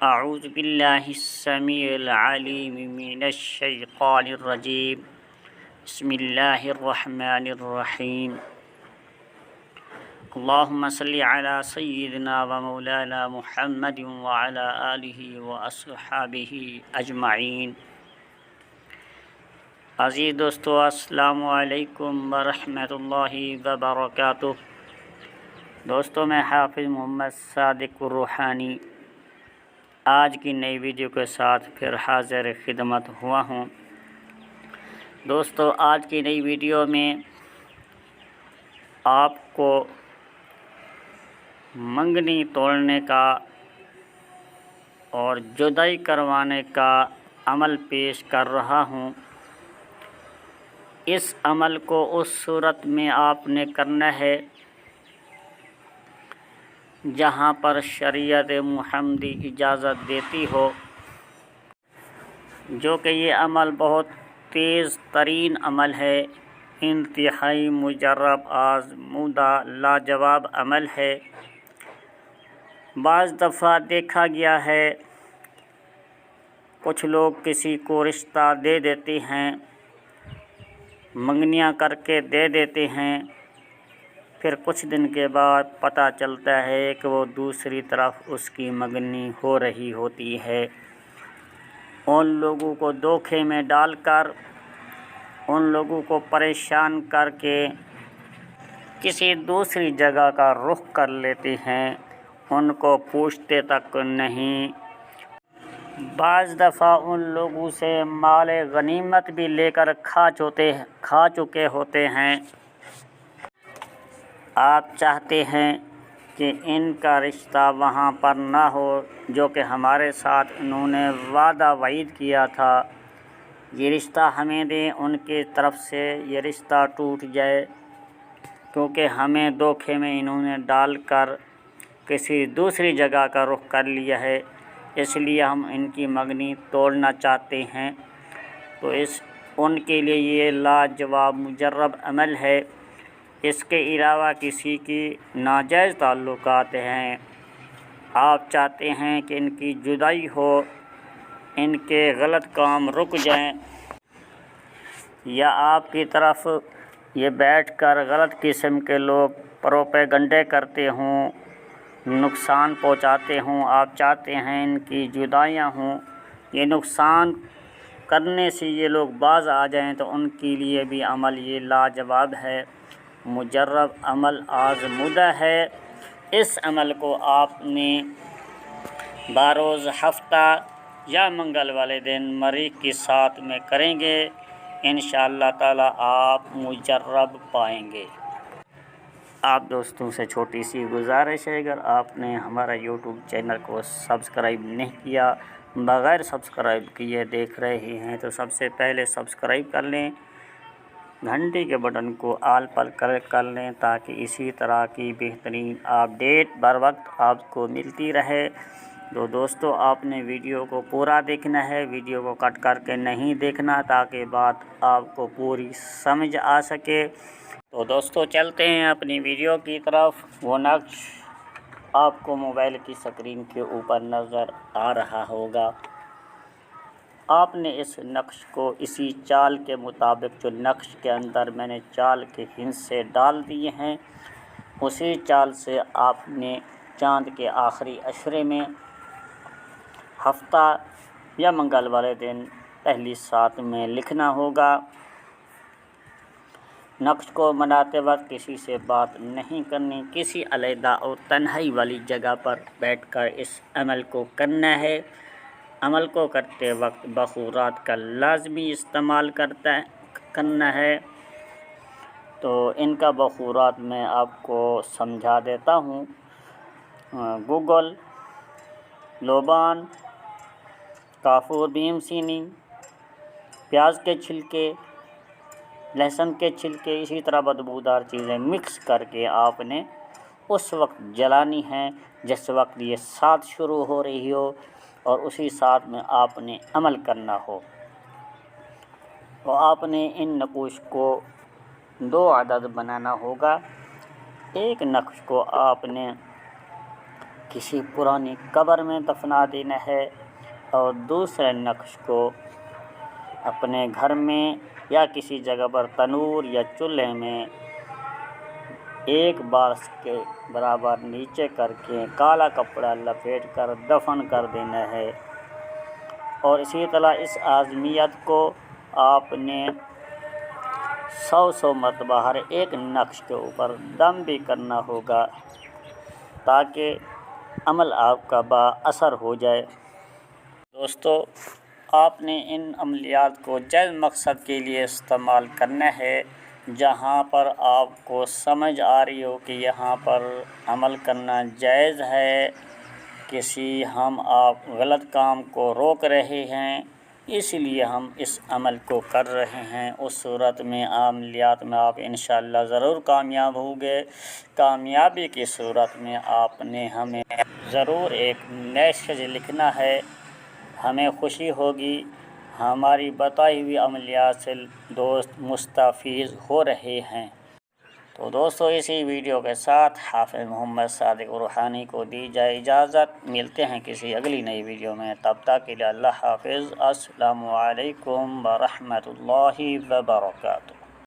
اعوذ باللہ السمیع العلیم من الشیطان الرجیم بسم اللہ الرحمن الرحیم اللہم صلی علی سیدنا و مولانا محمد وعلی آلہ و اصحابہ اجمعین۔ عزیز دوستو، السلام علیکم ورحمۃ اللہ وبرکاتہ۔ دوستو، میں حافظ محمد صادق الروحانی آج کی نئی ویڈیو کے ساتھ پھر حاضر خدمت ہوا ہوں۔ دوستو، آج کی نئی ویڈیو میں آپ کو منگنی توڑنے کا اور جدائی کروانے کا عمل پیش کر رہا ہوں۔ اس عمل کو اس صورت میں آپ نے کرنا ہے جہاں پر شریعت محمدی اجازت دیتی ہو، جو کہ یہ عمل بہت تیز ترین عمل ہے، انتہائی مجرب آزمودہ لاجواب عمل ہے۔ بعض دفعہ دیکھا گیا ہے کچھ لوگ کسی کو رشتہ دے دیتے ہیں، منگنیاں کر کے دے دیتے ہیں، پھر کچھ دن کے بعد پتہ چلتا ہے کہ وہ دوسری طرف اس کی منگنی ہو رہی ہوتی ہے۔ ان لوگوں کو دھوکے میں ڈال کر، ان لوگوں کو پریشان کر کے کسی دوسری جگہ کا رخ کر لیتے ہیں، ان کو پوچھتے تک نہیں۔ بعض دفعہ ان لوگوں سے مال غنیمت بھی لے کر کھا چکے ہوتے ہیں۔ آپ چاہتے ہیں کہ ان کا رشتہ وہاں پر نہ ہو جو کہ ہمارے ساتھ انہوں نے وعدہ وعید کیا تھا، یہ رشتہ ہمیں دیں، ان کی طرف سے یہ رشتہ ٹوٹ جائے، کیونکہ ہمیں دھوکے میں انہوں نے ڈال کر کسی دوسری جگہ کا رخ کر لیا ہے، اس لیے ہم ان کی منگنی توڑنا چاہتے ہیں۔ تو ان کے لیے یہ لاجواب مجرب عمل ہے۔ اس کے علاوہ کسی کی ناجائز تعلقات ہیں، آپ چاہتے ہیں کہ ان کی جدائی ہو، ان کے غلط کام رک جائیں، یا آپ کی طرف یہ بیٹھ کر غلط قسم کے لوگ پروپیگنڈے کرتے ہوں، نقصان پہنچاتے ہوں، آپ چاہتے ہیں ان کی جدائیاں ہوں، یہ نقصان کرنے سے یہ لوگ باز آ جائیں، تو ان کے لیے بھی عمل یہ لاجواب ہے، مجرب عمل آزمودہ ہے۔ اس عمل کو آپ نے بروز ہفتہ یا منگل والے دن مریخ کی ساتھ میں کریں گے، انشاءاللہ تعالی آپ مجرب پائیں گے۔ آپ دوستوں سے چھوٹی سی گزارش ہے، اگر آپ نے ہمارا یوٹیوب چینل کو سبسکرائب نہیں کیا، بغیر سبسکرائب کیے دیکھ رہے ہیں، تو سب سے پہلے سبسکرائب کر لیں، گھنٹی کے بٹن کو آل پر کلک کر لیں تاکہ اسی طرح کی بہترین اپڈیٹ بر وقت آپ کو ملتی رہے۔ تو دوستو، آپ نے ویڈیو کو پورا دیکھنا ہے، ویڈیو کو کٹ کر کے نہیں دیکھنا، تاکہ بات آپ کو پوری سمجھ آ سکے۔ تو دوستو، چلتے ہیں اپنی ویڈیو کی طرف۔ وہ نقش آپ کو موبائل کی اسکرین کے اوپر نظر آ رہا ہوگا۔ آپ نے اس نقش کو اسی چال کے مطابق، جو نقش کے اندر میں نے چال کے ہندسے ڈال دیے ہیں، اسی چال سے آپ نے چاند کے آخری عشرے میں ہفتہ یا منگل والے دن پہلی سات میں لکھنا ہوگا۔ نقش کو بناتے وقت کسی سے بات نہیں کرنی، کسی علیحدہ اور تنہائی والی جگہ پر بیٹھ کر اس عمل کو کرنا ہے۔ عمل کو کرتے وقت بخورات کا لازمی استعمال کرنا ہے۔ تو ان کا بخورات میں آپ کو سمجھا دیتا ہوں۔ گوگل، لوبان، کافور بیم سینی، پیاز کے چھلکے، لہسن کے چھلکے، اسی طرح بدبودار چیزیں مکس کر کے آپ نے اس وقت جلانی ہیں جس وقت یہ سات شروع ہو رہی ہو، اور اسی ساتھ میں آپ نے عمل کرنا ہو۔ تو آپ نے ان نقوش کو 2 عدد بنانا ہوگا۔ ایک نقش کو آپ نے کسی پرانی قبر میں دفنا دینا ہے، اور دوسرے نقش کو اپنے گھر میں یا کسی جگہ پر تنور یا چولہے میں ایک بار کے برابر نیچے کر کے کالا کپڑا لپیٹ کر دفن کر دینا ہے۔ اور اسی طرح اس آزمیت کو آپ نے 100 مرتبہ ہر ایک نقش کے اوپر دم بھی کرنا ہوگا تاکہ عمل آپ کا با اثر ہو جائے۔ دوستو، آپ نے ان عملیات کو جائز مقصد کے لیے استعمال کرنا ہے۔ جہاں پر آپ کو سمجھ آ رہی ہو کہ یہاں پر عمل کرنا جائز ہے، کسی ہم آپ غلط کام کو روک رہے ہیں، اس لیے ہم اس عمل کو کر رہے ہیں، اس صورت میں عملیات میں آپ انشاءاللہ ضرور کامیاب ہوں گے۔ کامیابی کی صورت میں آپ نے ہمیں ضرور ایک میسیج لکھنا ہے، ہمیں خوشی ہوگی ہماری بتائی ہوئی عملیات سے دوست مستفید ہو رہے ہیں۔ تو دوستو، اسی ویڈیو کے ساتھ حافظ محمد صادق روحانی کو دی جائے اجازت۔ ملتے ہیں کسی اگلی نئی ویڈیو میں، تب تک کے لیے اللہ حافظ۔ السلام علیکم ورحمۃ اللہ وبرکاتہ۔